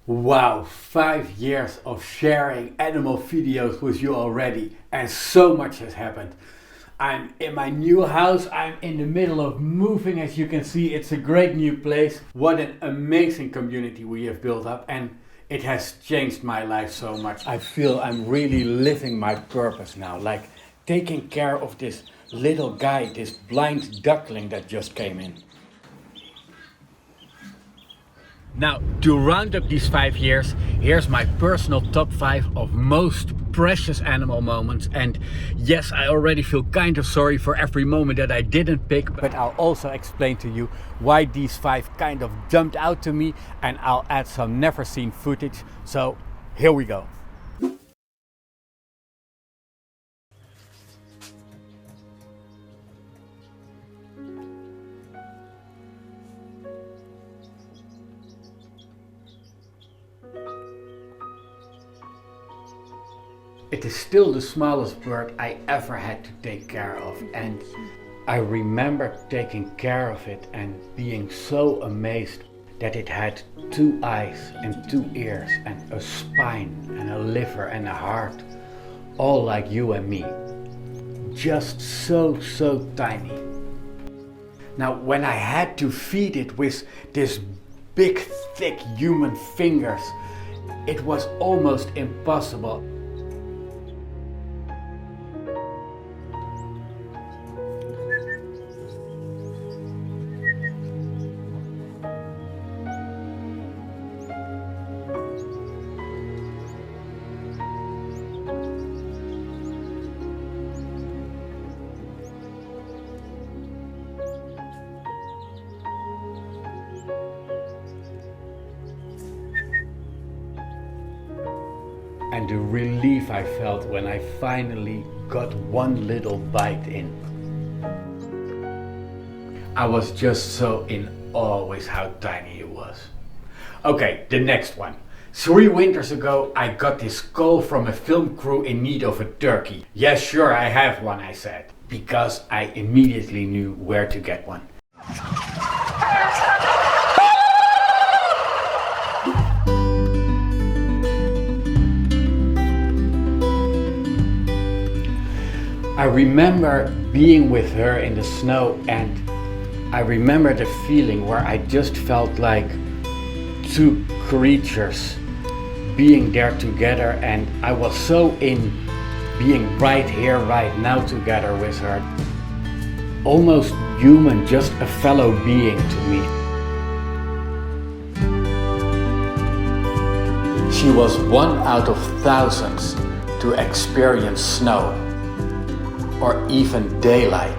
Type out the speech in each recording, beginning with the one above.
Wow, 5 years of sharing animal videos with you already, and so much has happened. I'm in my new house, I'm in the middle of moving. As you can see, it's a great new place. What an amazing community we have built up, and it has changed my life so much. I feel I'm really living my purpose now, like taking care of this little guy, this blind duckling that just came in. Now, to round up these 5 years, here's my personal top 5 of most precious animal moments. And yes, I already feel kind of sorry for every moment that I didn't pick, but I'll also explain to you why these 5 kind of jumped out to me, and I'll add some never seen footage. So here we go. It is still the smallest bird I ever had to take care of, and I remember taking care of it and being so amazed that it had 2 eyes and 2 ears and a spine and a liver and a heart, all like you and me. Just so tiny. Now, when I had to feed it with this big thick human fingers, it was almost impossible. And the relief I felt when I finally got one little bite in. I was just so in awe with how tiny it was. Okay, the next one. 3 winters ago I got this call from a film crew in need of a turkey. Yes, sure, I have one, I said, because I immediately knew where to get one. I remember being with her in the snow, and I remember the feeling where I just felt like 2 creatures being there together, and I was so in being right here, right now together with her. Almost human, just a fellow being to me. She was one out of thousands to experience snow, or even daylight.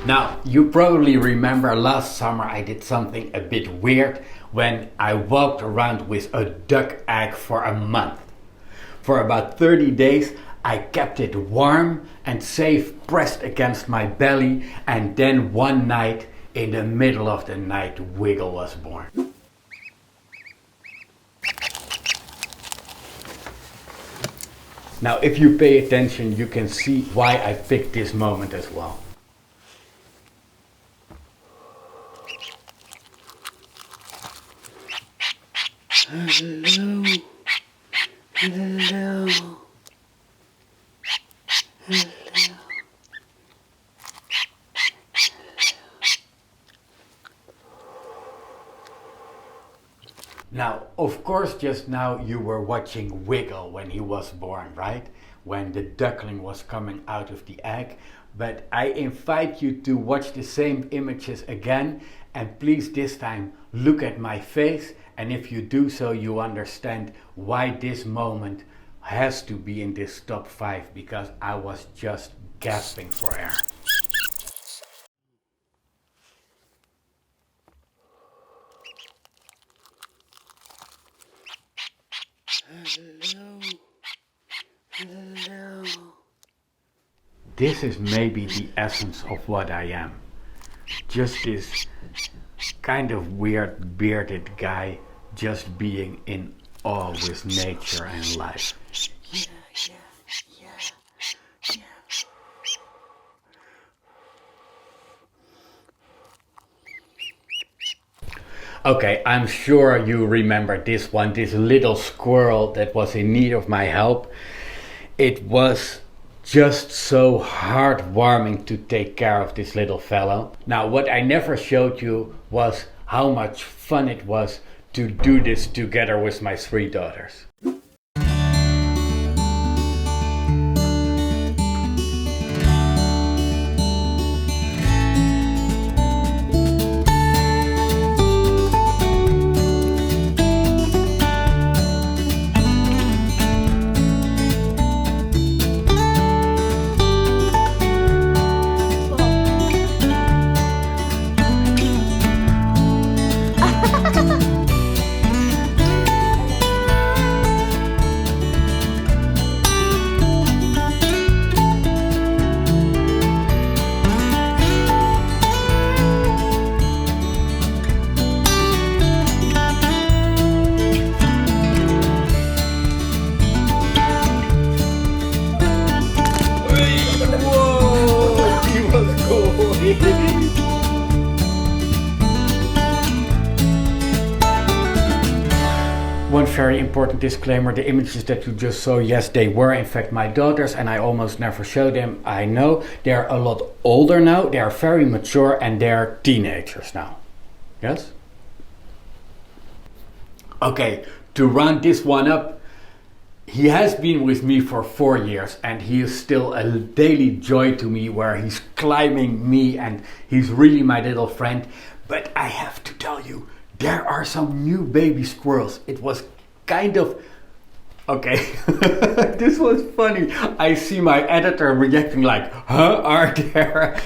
Now, you probably remember last summer I did something a bit weird when I walked around with a duck egg for a month. For about 30 days I kept it warm and safe pressed against my belly, and then one night, in the middle of the night, Wiggle was born. Now, if you pay attention, you can see why I picked this moment as well. Hello. Hello. Hello. Now, of course, just now you were watching Wiggle when he was born, right? When the duckling was coming out of the egg. But I invite you to watch the same images again, and please this time look at my face, and if you do so, you understand why this moment has to be in this top 5, because I was just gasping for air. Hello. Hello. This is maybe the essence of what I am. Just this kind of weird bearded guy just being in awe with nature and life. Okay, I'm sure you remember this one, this little squirrel that was in need of my help. It was just so heartwarming to take care of this little fellow. Now, what I never showed you was how much fun it was to do this together with my 3 daughters. One very important disclaimer, the images that you just saw, yes, they were in fact my daughters and I almost never show them. I know they're a lot older now, they are very mature and they're teenagers now. Yes? Okay, to round this one up, he has been with me for 4 years and he is still a daily joy to me, where he's climbing me and he's really my little friend. But I have to tell you, there are some new baby squirrels. It was kind of... Okay, this was funny. I see my editor reacting like, huh, are there?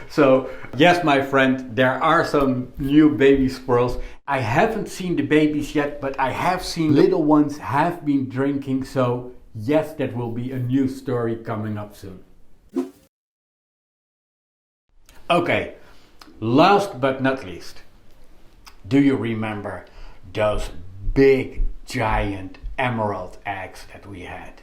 So, yes, my friend, there are some new baby squirrels. I haven't seen the babies yet, but I have seen little ones have been drinking. So, yes, that will be a new story coming up soon. Okay, last but not least. Do you remember those big, giant emerald eggs that we had?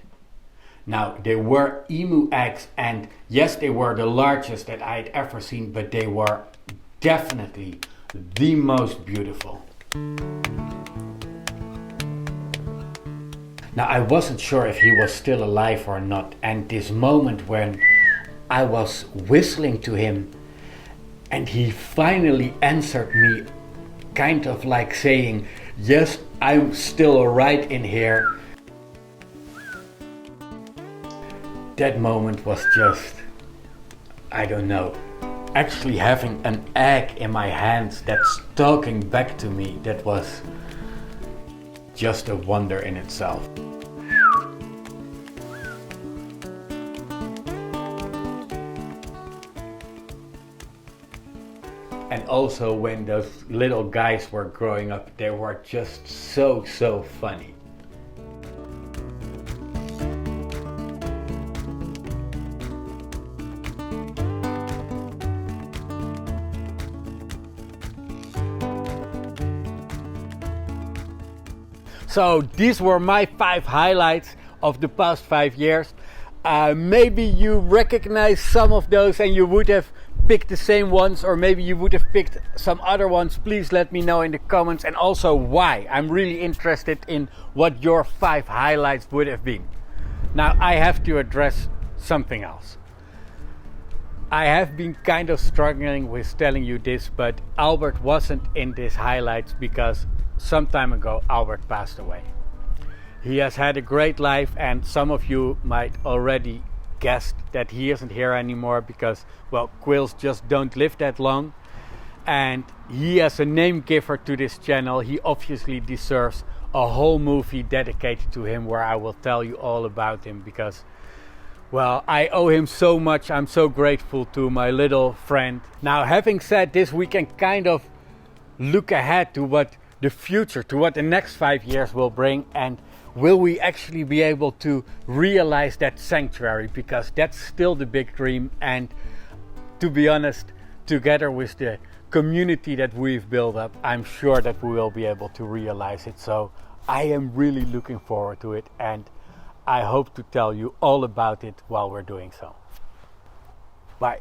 Now, they were emu eggs, and yes, they were the largest that I had ever seen, but they were definitely the most beautiful. Now, I wasn't sure if he was still alive or not, and this moment when I was whistling to him and he finally answered me, kind of like saying, yes, I'm still alright in here. That moment was just, I don't know, actually having an egg in my hands that's talking back to me, that was just a wonder in itself. And also when those little guys were growing up, they were just so funny. So these were my 5 highlights of the past 5 years. Maybe you recognize some of those and you would have picked the same ones, or maybe you would have picked some other ones. Please let me know in the comments, and also why. I'm really interested in what your 5 highlights would have been. Now I have to address something else. I have been kind of struggling with telling you this, but Albert wasn't in these highlights because some time ago Albert passed away. He has had a great life, and some of you might already guessed that he isn't here anymore because, well, quails just don't live that long. And he, as a name giver to this channel, he obviously deserves a whole movie dedicated to him, where I will tell you all about him, because, well, I owe him so much. I'm so grateful to my little friend. Now, having said this, we can kind of look ahead to what the future, to what the next 5 years will bring, and will we actually be able to realize that sanctuary? Because that's still the big dream. And to be honest, together with the community that we've built up, I'm sure that we will be able to realize it. So I am really looking forward to it, and I hope to tell you all about it while we're doing so. Bye.